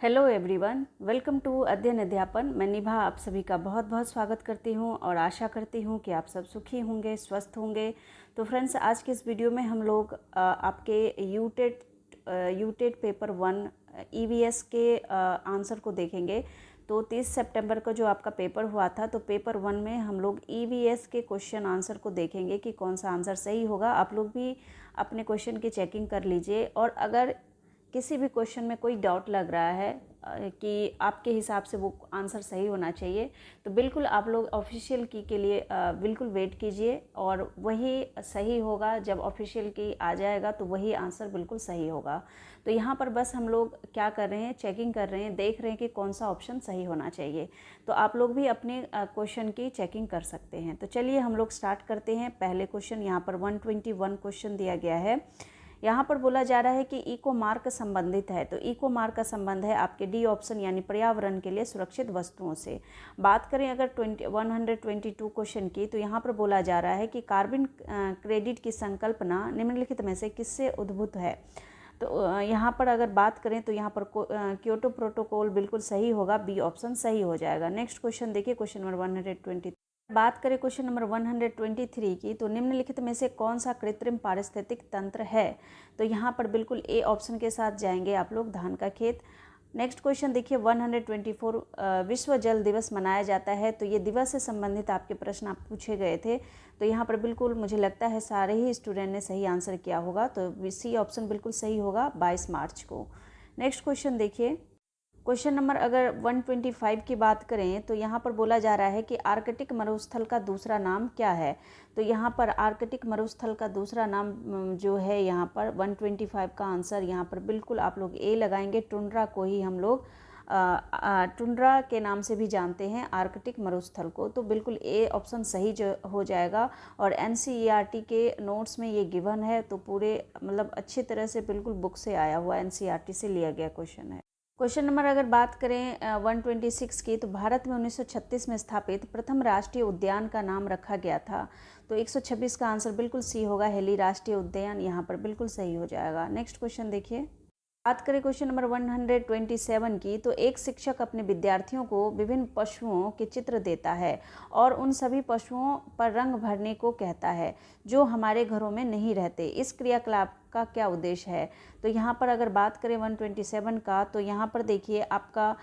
Hello everyone, welcome to अध्ययन अध्यापन। मैं निभा आप सभी का बहुत बहुत स्वागत करती हूं और आशा करती हूं कि आप सब सुखी होंगे, स्वस्थ होंगे। तो फ्रेंड्स, आज के इस वीडियो में हम लोग आपके यूटेट पेपर 1 ईवीएस के आंसर को देखेंगे। तो 30 सितंबर को जो आपका पेपर हुआ था, तो पेपर 1 में हम लोग ईवीएस के क्वेश्चन आंसर को देखेंगे कि कौन सा आंसर सही होगा। आप लोग भी अपने क्वेश्चन की चेकिंग कर लीजिए, और अगर किसी भी क्वेश्चन में कोई डाउट लग रहा है कि आपके हिसाब से वो आंसर सही होना चाहिए, तो बिल्कुल आप लोग ऑफिशियल की के लिए बिल्कुल वेट कीजिए, और वही सही होगा। जब ऑफिशियल की आ जाएगा तो वही आंसर बिल्कुल सही होगा। तो यहाँ पर बस हम लोग क्या कर रहे हैं, चेकिंग कर रहे हैं, देख रहे हैं कि कौन सा ऑप्शन सही होना चाहिए। तो आप लोग भी अपने क्वेश्चन की चेकिंग कर सकते हैं। तो चलिए हम लोग स्टार्ट करते हैं। पहले क्वेश्चन यहाँ पर 121 क्वेश्चन दिया गया है। यहाँ पर बोला जा रहा है कि इको मार्क संबंधित है। तो इको मार्क का संबंध है आपके डी ऑप्शन यानी पर्यावरण के लिए सुरक्षित वस्तुओं से। बात करें अगर 122 क्वेश्चन की, तो यहाँ पर बोला जा रहा है कि कार्बन क्रेडिट की संकल्पना निम्नलिखित में से किससे उद्भूत है। तो यहाँ पर अगर बात करें तो यहाँ पर क्योटो प्रोटोकॉल बिल्कुल सही होगा, बी ऑप्शन सही हो जाएगा। नेक्स्ट क्वेश्चन देखिए, क्वेश्चन नंबर 120। बात करें क्वेश्चन नंबर 123 की, तो निम्नलिखित में से कौन सा कृत्रिम पारिस्थितिक तंत्र है। तो यहाँ पर बिल्कुल ए ऑप्शन के साथ जाएंगे आप लोग, धान का खेत। नेक्स्ट क्वेश्चन देखिए 124, विश्व जल दिवस मनाया जाता है। तो ये दिवस से संबंधित आपके प्रश्न आप पूछे गए थे। तो यहाँ पर बिल्कुल मुझे लगता है सारे ही स्टूडेंट ने सही आंसर किया होगा, तो सी ऑप्शन बिल्कुल सही होगा, 22 मार्च को। नेक्स्ट क्वेश्चन देखिए, क्वेश्चन नंबर अगर 125 की बात करें, तो यहाँ पर बोला जा रहा है कि आर्कटिक मरुस्थल का दूसरा नाम क्या है। तो यहाँ पर आर्कटिक मरुस्थल का दूसरा नाम जो है, यहाँ पर 125 का आंसर यहाँ पर बिल्कुल आप लोग ए लगाएंगे। टुंड्रा को ही हम लोग टुंड्रा के नाम से भी जानते हैं आर्कटिक मरुस्थल को। तो बिल्कुल ए ऑप्शन सही जो हो जाएगा। और एनसीईआरटी के नोट्स में ये गिवन है, तो पूरे मतलब अच्छी तरह से बिल्कुल बुक से आया हुआ एनसीईआरटी से लिया गया क्वेश्चन है। क्वेश्चन नंबर अगर बात करें 126 की, तो भारत में 1936 में स्थापित प्रथम राष्ट्रीय उद्यान का नाम रखा गया था। तो 126 का आंसर बिल्कुल सी होगा, हेली राष्ट्रीय उद्यान यहाँ पर बिल्कुल सही हो जाएगा। नेक्स्ट क्वेश्चन देखिए, बात करें क्वेश्चन नंबर 127 की, तो एक शिक्षक अपने विद्यार्थियों को विभिन्न पशुओं के चित्र देता है और उन सभी पशुओं पर रंग भरने को कहता है जो हमारे घरों में नहीं रहते। इस क्रियाकलाप का क्या उद्देश्य है। तो यहाँ पर अगर बात करें 127 का, तो यहाँ पर देखिए आपका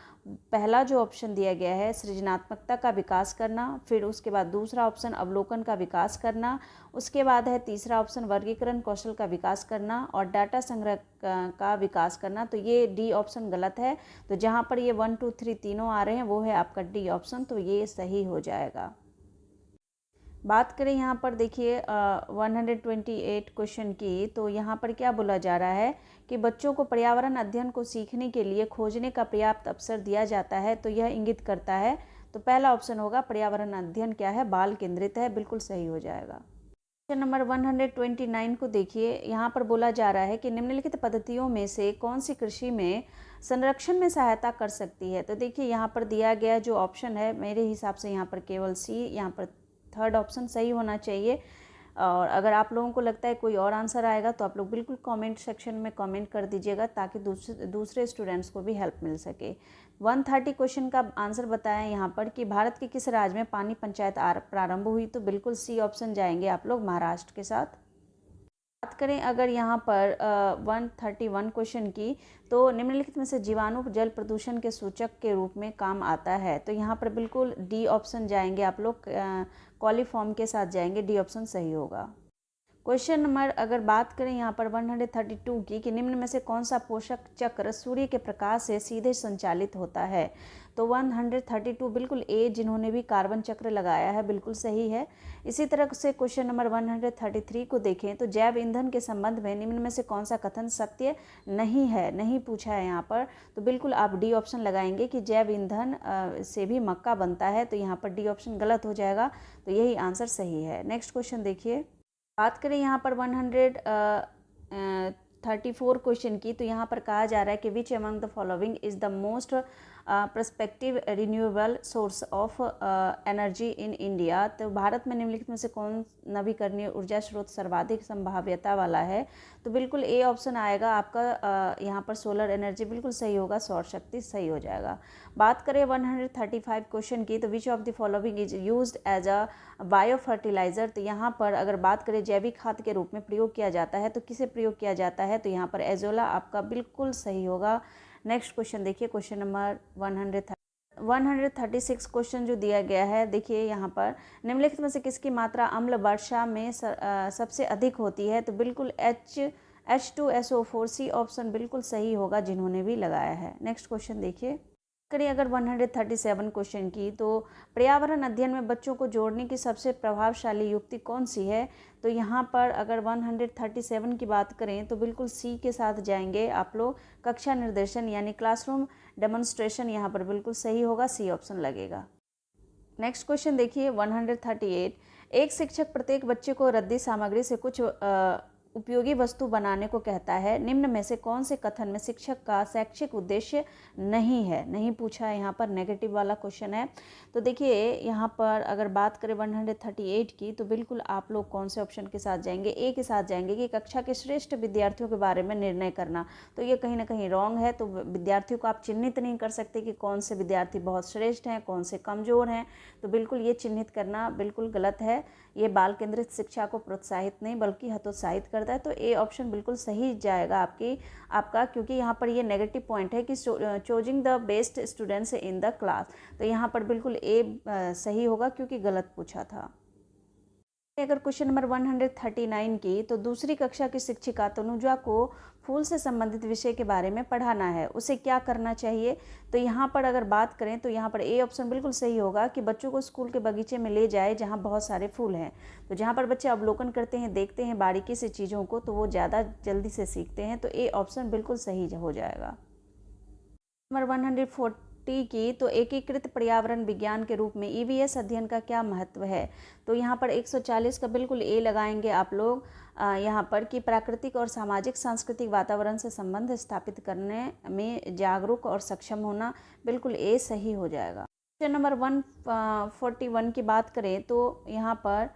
पहला जो ऑप्शन दिया गया है, सृजनात्मकता का विकास करना। फिर उसके बाद दूसरा ऑप्शन अवलोकन का विकास करना। उसके बाद है तीसरा ऑप्शन वर्गीकरण कौशल का विकास करना और डाटा संग्रह का विकास करना। तो ये डी ऑप्शन गलत है। तो जहाँ पर ये 1, 2, 3 तीनों आ रहे हैं, वो है आपका डी ऑप्शन, तो ये सही हो जाएगा। बात करें यहाँ पर देखिए 128 क्वेश्चन की, तो यहाँ पर क्या बोला जा रहा है कि बच्चों को पर्यावरण अध्ययन को सीखने के लिए खोजने का पर्याप्त अवसर दिया जाता है। तो यह इंगित करता है, तो पहला ऑप्शन होगा पर्यावरण अध्ययन क्या है, बाल केंद्रित है, बिल्कुल सही हो जाएगा। क्वेश्चन नंबर 129 को देखिए, यहाँ पर बोला जा रहा है कि निम्नलिखित पद्धतियों में से कौन सी कृषि में संरक्षण में सहायता कर सकती है। तो देखिए यहाँ पर दिया गया जो ऑप्शन है, मेरे हिसाब से यहाँ पर केवल सी, यहाँ पर थर्ड ऑप्शन सही होना चाहिए। और अगर आप लोगों को लगता है कोई और आंसर आएगा, तो आप लोग बिल्कुल कमेंट सेक्शन में कमेंट कर दीजिएगा, ताकि दूसरे स्टूडेंट्स को भी हेल्प मिल सके। 130 क्वेश्चन का आंसर बताया यहाँ पर कि भारत के किस राज्य में पानी पंचायत प्रारंभ हुई। तो बिल्कुल सी ऑप्शन जाएंगे आप लोग, महाराष्ट्र के साथ। बात करें अगर यहाँ पर 131 क्वेश्चन की, तो निम्नलिखित में से जीवाणु जल प्रदूषण के सूचक के रूप में काम आता है। तो यहाँ पर बिल्कुल डी ऑप्शन जाएंगे आप लोग, कॉलीफॉर्म के साथ जाएंगे, डी ऑप्शन सही होगा। क्वेश्चन नंबर अगर बात करें यहाँ पर 132 की, कि निम्न में से कौन सा पोषक चक्र सूर्य के प्रकाश से सीधे संचालित होता है। तो 132 बिल्कुल ए, जिन्होंने भी कार्बन चक्र लगाया है, बिल्कुल सही है। इसी तरह से क्वेश्चन नंबर 133 को देखें, तो जैव ईंधन के संबंध में निम्न में से कौन सा कथन सत्य नहीं है, नहीं पूछा है यहाँ पर। तो बिल्कुल आप डी ऑप्शन लगाएंगे कि जैव ईंधन से भी मक्का बनता है। तो यहाँ पर डी ऑप्शन गलत हो जाएगा, तो यही आंसर सही है। नेक्स्ट क्वेश्चन देखिए, बात करें यहाँ पर 134 क्वेश्चन की, तो यहाँ पर कहा जा रहा है कि which among the following is the most perspective renewable source of energy in India. तो भारत में निम्नलिखित में से कौन नवीकरणीय ऊर्जा स्रोत सर्वाधिक संभाव्यता वाला है? तो बिल्कुल ए ऑप्शन आएगा आपका। यहाँ पर सोलर एनर्जी बिल्कुल सही होगा, सौर शक्ति सही हो जाएगा। बात करें 135 क्वेश्चन की, तो which of the following is used as a bio fertilizer. तो यहाँ पर अगर बात करें जैविक खाद के रूप में प्रयोग किया जाता है, तो किसे प्रयोग किया जाता है? तो यहाँ पर एजोला आपका बिल्कुल सही होगा। नेक्स्ट क्वेश्चन देखिए, क्वेश्चन नंबर 136 क्वेश्चन जो दिया गया है, देखिए यहाँ पर निम्नलिखित में से किसकी मात्रा अम्ल वर्षा में सबसे अधिक होती है? तो बिल्कुल H2SO4 ऑप्शन बिल्कुल सही होगा जिन्होंने भी लगाया है। नेक्स्ट क्वेश्चन देखिए, करिए अगर 137 क्वेश्चन की, तो पर्यावरण अध्ययन में बच्चों को जोड़ने की सबसे प्रभावशाली युक्ति कौन सी है? तो यहाँ पर अगर 137 की बात करें तो बिल्कुल सी के साथ जाएंगे आप लोग, कक्षा निर्देशन यानी क्लासरूम डेमोन्स्ट्रेशन, यहाँ पर बिल्कुल सही होगा, सी ऑप्शन लगेगा। नेक्स्ट क्वेश्चन देखिए 138, एक शिक्षक प्रत्येक बच्चे को रद्दी सामग्री से कुछ उपयोगी वस्तु बनाने को कहता है। निम्न में से कौन से कथन में शिक्षक का शैक्षिक उद्देश्य नहीं है? नहीं पूछा है, यहाँ पर नेगेटिव वाला क्वेश्चन है। तो देखिए यहाँ पर अगर बात करें 138 की, तो बिल्कुल आप लोग कौन से ऑप्शन के साथ जाएंगे? ए के साथ जाएंगे कि कक्षा के श्रेष्ठ विद्यार्थियों के बारे में निर्णय करना। तो ये कहीं ना कहीं रॉन्ग है। तो विद्यार्थियों को आप चिन्हित नहीं कर सकते कि कौन से विद्यार्थी बहुत श्रेष्ठ हैं, कौन से कमज़ोर हैं। तो बिल्कुल ये चिन्हित करना बिल्कुल गलत है। ये बाल केंद्रित शिक्षा को प्रोत्साहित नहीं बल्कि हतोत्साहित करता है। तो ए ऑप्शन बिल्कुल सही जाएगा आपका, क्योंकि यहाँ पर ये नेगेटिव पॉइंट है कि choosing the best students in the class. तो यहाँ पर बिल्कुल ए सही होगा क्योंकि गलत पूछा था। अगर क्वेश्चन नंबर 139 की, तो दूसरी कक्षा की शिक्षिका तनुजा को फूल से संबंधित विषय के बारे में पढ़ाना है, उसे क्या करना चाहिए? तो यहाँ पर अगर बात करें तो यहाँ पर ए ऑप्शन बिल्कुल सही होगा कि बच्चों को स्कूल के बगीचे में ले जाए जहाँ बहुत सारे फूल हैं। तो जहाँ पर बच्चे अवलोकन करते हैं, देखते हैं बारीकी से चीज़ों को, तो वो ज़्यादा जल्दी से सीखते हैं। तो ए ऑप्शन बिल्कुल सही हो जाएगा। नंबर 140 की, तो एकीकृत पर्यावरण विज्ञान के रूप में ईवीएस अध्ययन का क्या महत्व है? तो यहाँ पर 140 का बिल्कुल ए लगाएंगे आप लोग। यहाँ पर कि प्राकृतिक और सामाजिक सांस्कृतिक वातावरण से संबंध स्थापित करने में जागरूक और सक्षम होना, बिल्कुल ए सही हो जाएगा। क्वेश्चन नंबर 141 की बात करें तो यहाँ पर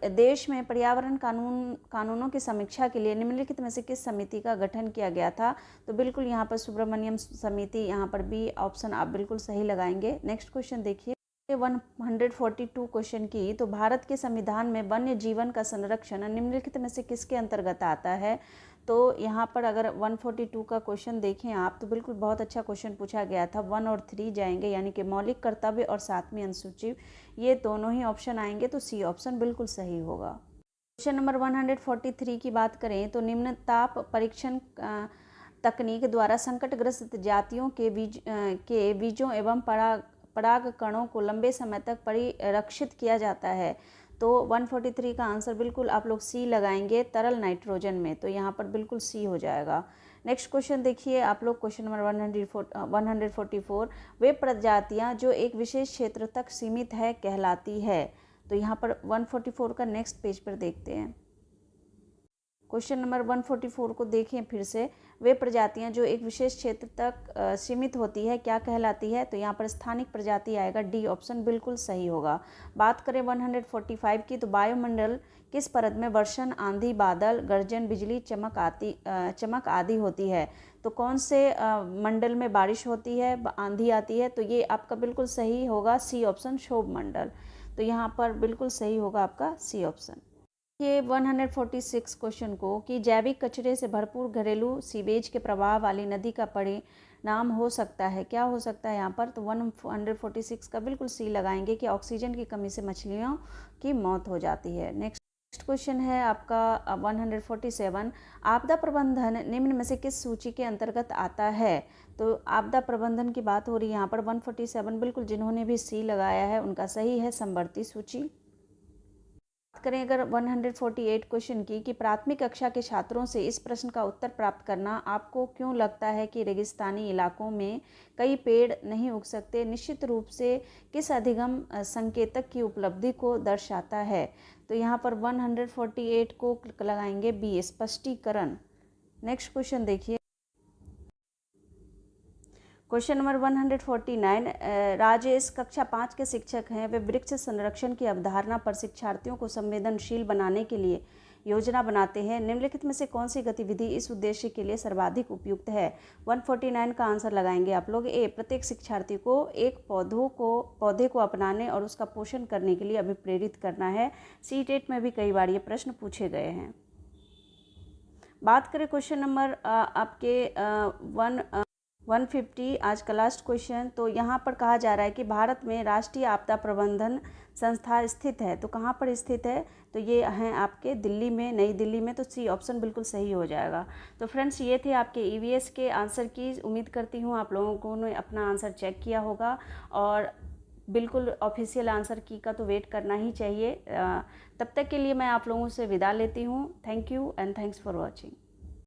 देश में पर्यावरण कानूनों की समीक्षा के लिए निम्नलिखित में से किस समिति का गठन किया गया था? तो बिल्कुल यहाँ पर सुब्रमण्यम समिति, यहाँ पर बी ऑप्शन आप बिल्कुल सही लगाएंगे। नेक्स्ट क्वेश्चन देखिए 142 क्वेश्चन की, तो भारत के संविधान में वन्य जीवन का संरक्षण निम्नलिखित में से किसके अंतर्गत आता है? तो यहाँ पर अगर 142 का क्वेश्चन देखें आप, तो बिल्कुल बहुत अच्छा क्वेश्चन पूछा गया था। 1 और 3 जाएंगे, यानी कि मौलिक कर्तव्य और 7वीं अनुसूची, ये दोनों ही ऑप्शन आएंगे। तो सी ऑप्शन बिल्कुल सही होगा। क्वेश्चन नंबर 143 की बात करें तो निम्न ताप परीक्षण तकनीक द्वारा संकटग्रस्त जातियों के बीजों एवं पराग कणों को लंबे समय तक परिरक्षित किया जाता है। तो 143 का आंसर बिल्कुल आप लोग सी लगाएंगे, तरल नाइट्रोजन में। तो यहाँ पर बिल्कुल सी हो जाएगा। नेक्स्ट क्वेश्चन देखिए आप लोग, क्वेश्चन नंबर 144, वे प्रजातियाँ जो एक विशेष क्षेत्र तक सीमित है कहलाती है। तो यहाँ पर 144 का नेक्स्ट पेज पर देखते हैं। क्वेश्चन नंबर 144 को देखें फिर से, वे प्रजातियां जो एक विशेष क्षेत्र तक सीमित होती है क्या कहलाती है? तो यहाँ पर स्थानिक प्रजाति आएगा, डी ऑप्शन बिल्कुल सही होगा। बात करें 145 की, तो वायुमंडल किस परत में वर्षण, आंधी, बादल, गर्जन, बिजली, चमक आदि होती है? तो कौन से मंडल में बारिश होती है, आंधी आती है? तो ये आपका बिल्कुल सही होगा, सी ऑप्शन, क्षोभ मंडल। तो यहाँ पर बिल्कुल सही होगा आपका सी ऑप्शन। ये 146 क्वेश्चन को कि जैविक कचरे से भरपूर घरेलू सीवेज के प्रवाह वाली नदी का परिणाम हो सकता है, क्या हो सकता है यहाँ पर? तो 146 का बिल्कुल सी लगाएंगे कि ऑक्सीजन की कमी से मछलियों की मौत हो जाती है। नेक्स्ट क्वेश्चन है आपका 147, आपदा प्रबंधन निम्न में से किस सूची के अंतर्गत आता है? तो आपदा प्रबंधन की बात हो रही है यहाँ पर। 147 बिल्कुल जिन्होंने भी सी लगाया है उनका सही है, समवर्ती सूची। करें अगर 148 क्वेश्चन की कि प्राथमिक कक्षा के छात्रों से इस प्रश्न का उत्तर प्राप्त करना, आपको क्यों लगता है कि रेगिस्तानी इलाकों में कई पेड़ नहीं उग सकते, निश्चित रूप से किस अधिगम संकेतक की उपलब्धि को दर्शाता है? तो यहाँ पर 148 को लगाएंगे बी, स्पष्टीकरण। नेक्स्ट क्वेश्चन देखिए, क्वेश्चन नंबर 149। राजेश कक्षा 5 के शिक्षक हैं। वे वृक्ष संरक्षण की अवधारणा पर शिक्षार्थियों को संवेदनशील बनाने के लिए योजना बनाते हैं। निम्नलिखित में से कौन सी गतिविधि इस उद्देश्य के लिए सर्वाधिक उपयुक्त है? 149 का आंसर लगाएंगे आप लोग। ए, प्रत्येक शिक्षार्थी को एक पौधे को अपनाने और उसका पोषण करने के लिए अभिप्रेरित करना है। सीटेट में भी कई बार ये प्रश्न पूछे गए हैं। बात करें क्वेश्चन नंबर आपके 150, आज का लास्ट क्वेश्चन। तो यहाँ पर कहा जा रहा है कि भारत में राष्ट्रीय आपदा प्रबंधन संस्था स्थित है। तो कहाँ पर स्थित है? तो ये हैं आपके दिल्ली में, नई दिल्ली में। तो सी ऑप्शन बिल्कुल सही हो जाएगा। तो फ्रेंड्स, ये थे आपके ईवीएस के आंसर की। उम्मीद करती हूँ आप लोगों ने अपना आंसर चेक किया होगा, और बिल्कुल ऑफिशियल आंसर की का तो वेट करना ही चाहिए। तब तक के लिए मैं आप लोगों से विदा लेती हूँ। Thank you and thanks for watching.